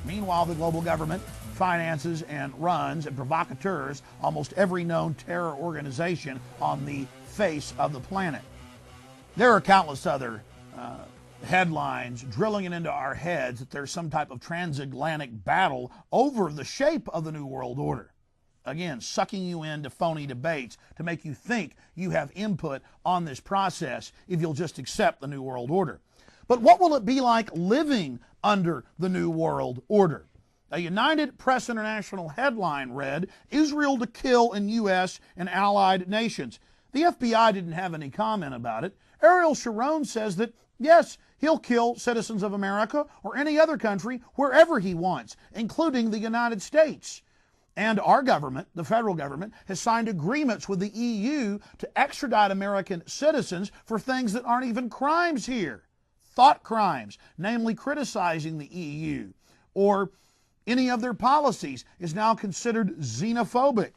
Meanwhile, the global government finances and runs and provocateurs almost every known terror organization on the face of the planet. There are countless other headlines drilling it into our heads that there's some type of transatlantic battle over the shape of the New World Order. Again, sucking you into phony debates to make you think you have input on this process if you'll just accept the New World Order. But what will it be like living under the New World Order? A United Press International headline read, "Israel to kill in U.S. and allied nations." The FBI didn't have any comment about it. Ariel Sharon says that, yes, he'll kill citizens of America or any other country wherever he wants, including the United States. And our government, the federal government, has signed agreements with the EU to extradite American citizens for things that aren't even crimes here. Thought crimes, namely criticizing the EU, or any of their policies is now considered xenophobic.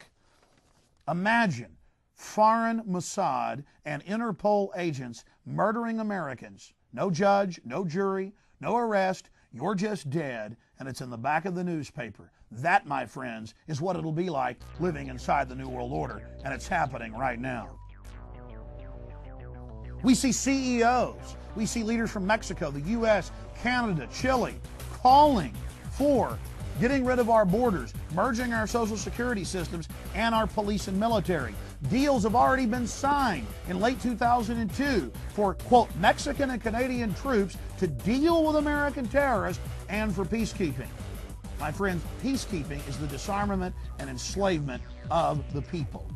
Imagine foreign Mossad and Interpol agents murdering Americans. No judge, no jury, no arrest, you're just dead, and it's in the back of the newspaper. That, my friends, is what it'll be like living inside the New World Order, and it's happening right now. We see CEOs, we see leaders from Mexico, the U.S., Canada, Chile, calling for getting rid of our borders, merging our social security systems and our police and military. Deals have already been signed in late 2002 for, quote, Mexican and Canadian troops to deal with American terrorists and for peacekeeping. My friends, peacekeeping is the disarmament and enslavement of the people.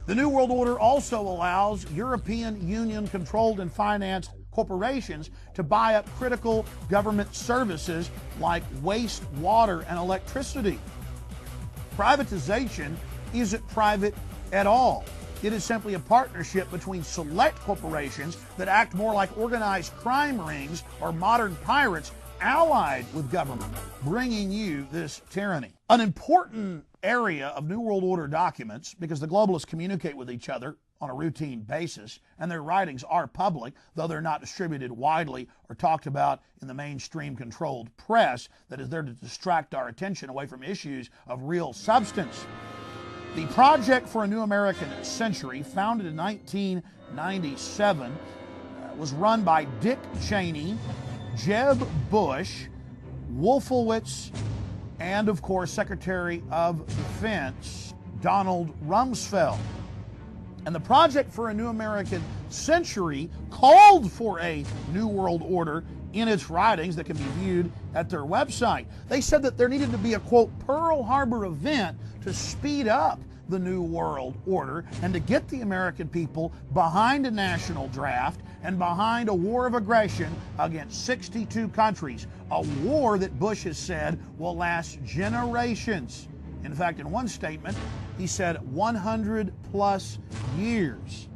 The New World Order also allows European Union-controlled and financed corporations to buy up critical government services like waste, water, and electricity. Privatization isn't private at all. It is simply a partnership between select corporations that act more like organized crime rings or modern pirates allied with government, bringing you this tyranny. An important area of New World Order documents, because the globalists communicate with each other on a routine basis, and their writings are public, though they're not distributed widely or talked about in the mainstream controlled press that is there to distract our attention away from issues of real substance. The Project for a New American Century, founded in 1997, was run by Dick Cheney, Jeb Bush, Wolfowitz, and of course Secretary of Defense Donald Rumsfeld. And the Project for a New American Century called for a New World Order in its writings that can be viewed at their website. They said that there needed to be a, quote, Pearl Harbor event to speed up the New World Order and to get the American people behind a national draft and behind a war of aggression against 62 countries, a war that Bush has said will last generations. In fact, in one statement, he said 100 plus years.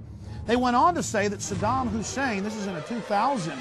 They went on to say that Saddam Hussein, this is in a 2000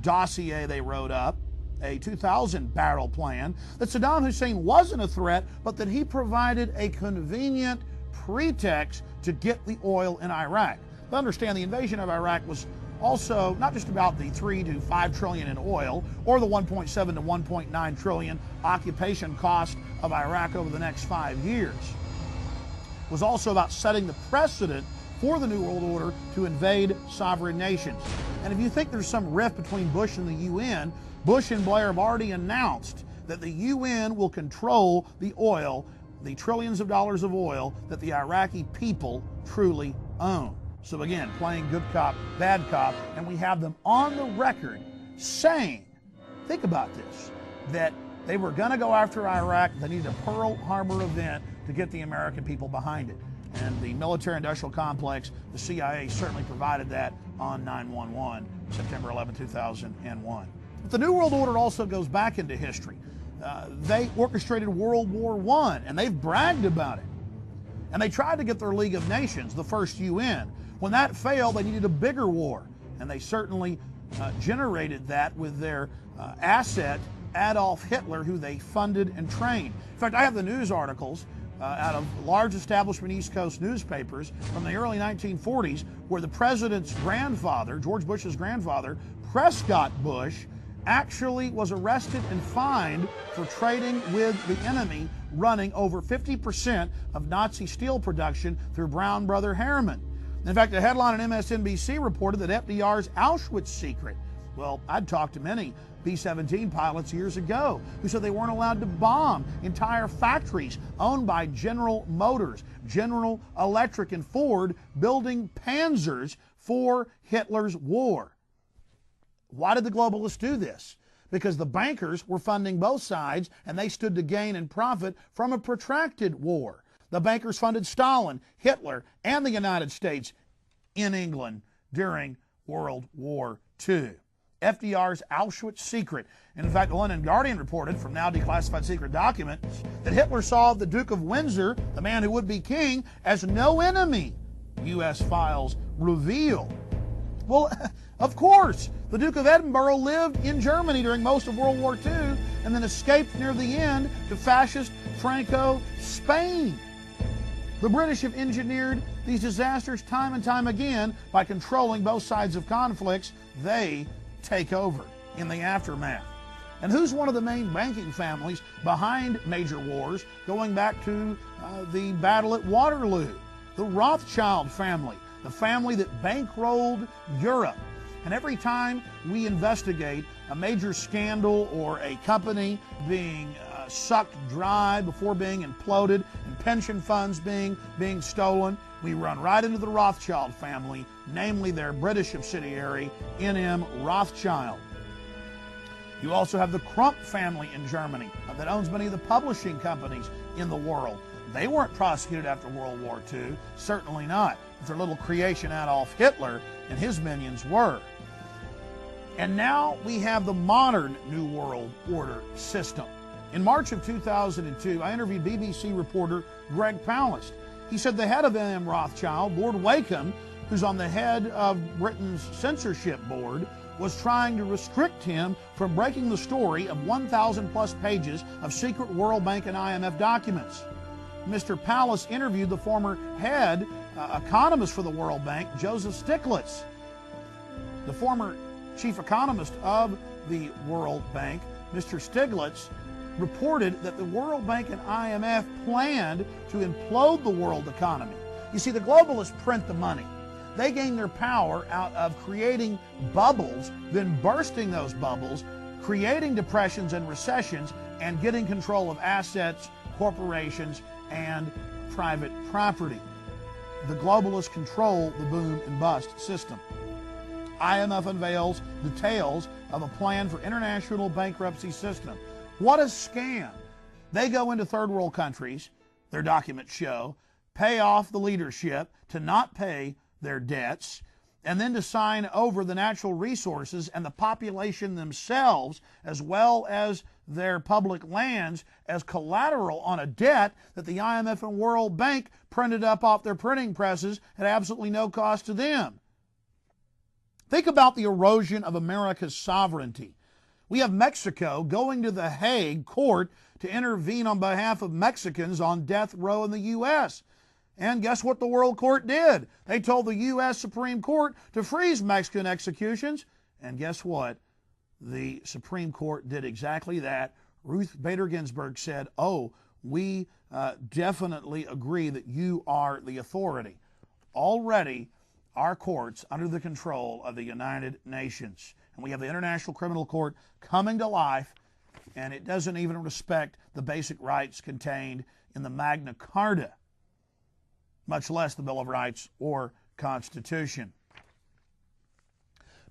dossier they wrote up, a 2000 battle plan, that Saddam Hussein wasn't a threat, but that he provided a convenient pretext to get the oil in Iraq. But understand, the invasion of Iraq was also not just about the 3 to 5 trillion in oil or the 1.7 to 1.9 trillion occupation cost of Iraq over the next 5 years. It was also about setting the precedent for the New World Order to invade sovereign nations. And if you think there's some rift between Bush and the UN, Bush and Blair have already announced that the UN will control the oil, the trillions of dollars of oil that the Iraqi people truly own. So again, playing good cop, bad cop, and we have them on the record saying, think about this, that they were going to go after Iraq, they needed a Pearl Harbor event to get the American people behind it. And the military-industrial complex, the CIA, certainly provided that on 9/11, September 11, 2001. But the New World Order also goes back into history. They orchestrated World War I, and they've bragged about it. And they tried to get their League of Nations, the first UN. When that failed, they needed a bigger war, and they certainly generated that with their asset, Adolf Hitler, who they funded and trained. In fact, I have the news articles out of large establishment East Coast newspapers from the early 1940s where the president's grandfather, George Bush's grandfather, Prescott Bush, actually was arrested and fined for trading with the enemy, running over 50% of Nazi steel production through Brown Brother Harriman. In fact, a headline on MSNBC reported that FDR's Auschwitz secret. Well, I'd talked to many B-17 pilots years ago who said they weren't allowed to bomb entire factories owned by General Motors, General Electric, and Ford, building Panzers for Hitler's war. Why did the globalists do this? Because the bankers were funding both sides, and they stood to gain and profit from a protracted war. The bankers funded Stalin, Hitler, and the United States in England during World War II. FDR's Auschwitz secret. And in fact, the London Guardian reported from now declassified secret documents that Hitler saw the Duke of Windsor, the man who would be king, as no enemy, U.S. files reveal. Well, of course, the Duke of Edinburgh lived in Germany during most of World War II and then escaped near the end to fascist Franco Spain. The British have engineered these disasters time and time again by controlling both sides of conflicts. They take over in the aftermath. And who's one of the main banking families behind major wars going back to the battle at Waterloo? The Rothschild family, the family that bankrolled Europe. And every time we investigate a major scandal or a company being sucked dry before being imploded and pension funds being stolen, we run right into the Rothschild family, namely their British subsidiary, N.M. Rothschild. You also have the Crump family in Germany that owns many of the publishing companies in the world. They weren't prosecuted after World War II, certainly not. Their little creation Adolf Hitler and his minions were. And now we have the modern New World Order system. In March of 2002, I interviewed BBC reporter Greg Palast. He said the head of N.M. Rothschild, Lord Wakeham, who's on the head of Britain's censorship board, was trying to restrict him from breaking the story of 1,000 plus pages of secret World Bank and IMF documents. Mr. Palast interviewed the former head economist for the World Bank, Joseph Stiglitz. The former chief economist of the World Bank, Mr. Stiglitz, reported that the World Bank and IMF planned to implode the world economy. You see, the globalists print the money. They gain their power out of creating bubbles, then bursting those bubbles, creating depressions and recessions, and getting control of assets, corporations, and private property. The globalists control the boom and bust system. IMF unveils details of a plan for international bankruptcy system. What a scam. They go into third world countries, their documents show, pay off the leadership to not pay their debts, and then to sign over the natural resources and the population themselves, as well as their public lands, as collateral on a debt that the IMF and World Bank printed up off their printing presses at absolutely no cost to them. Think about the erosion of America's sovereignty. We have Mexico going to the Hague court to intervene on behalf of Mexicans on death row in the U.S. And guess what the World Court did? They told the U.S. Supreme Court to freeze Mexican executions. And guess what? The Supreme Court did exactly that. Ruth Bader Ginsburg said, oh, we definitely agree that you are the authority. Already, our courts under the control of the United Nations. And we have the International Criminal Court coming to life, and it doesn't even respect the basic rights contained in the Magna Carta, much less the Bill of Rights or Constitution.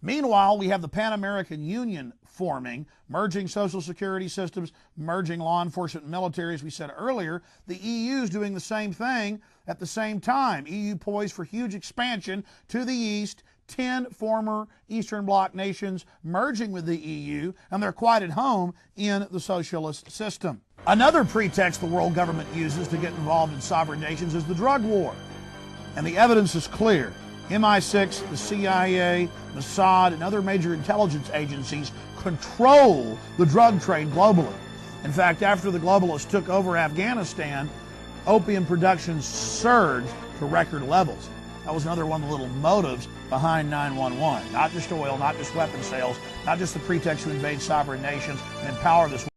Meanwhile, we have the Pan-American Union forming, merging social security systems, merging law enforcement and military, as we said earlier. The EU is doing the same thing at the same time. EU poised for huge expansion to the east, 10 former Eastern Bloc nations merging with the EU, and they're quite at home in the socialist system. Another pretext the world government uses to get involved in sovereign nations is the drug war. And the evidence is clear. MI6, the CIA, Mossad, and other major intelligence agencies control the drug trade globally. In fact, after the globalists took over Afghanistan, opium production surged to record levels. That was another one of the little motives behind 911. Not just oil, not just weapon sales, not just the pretext to invade sovereign nations and empower this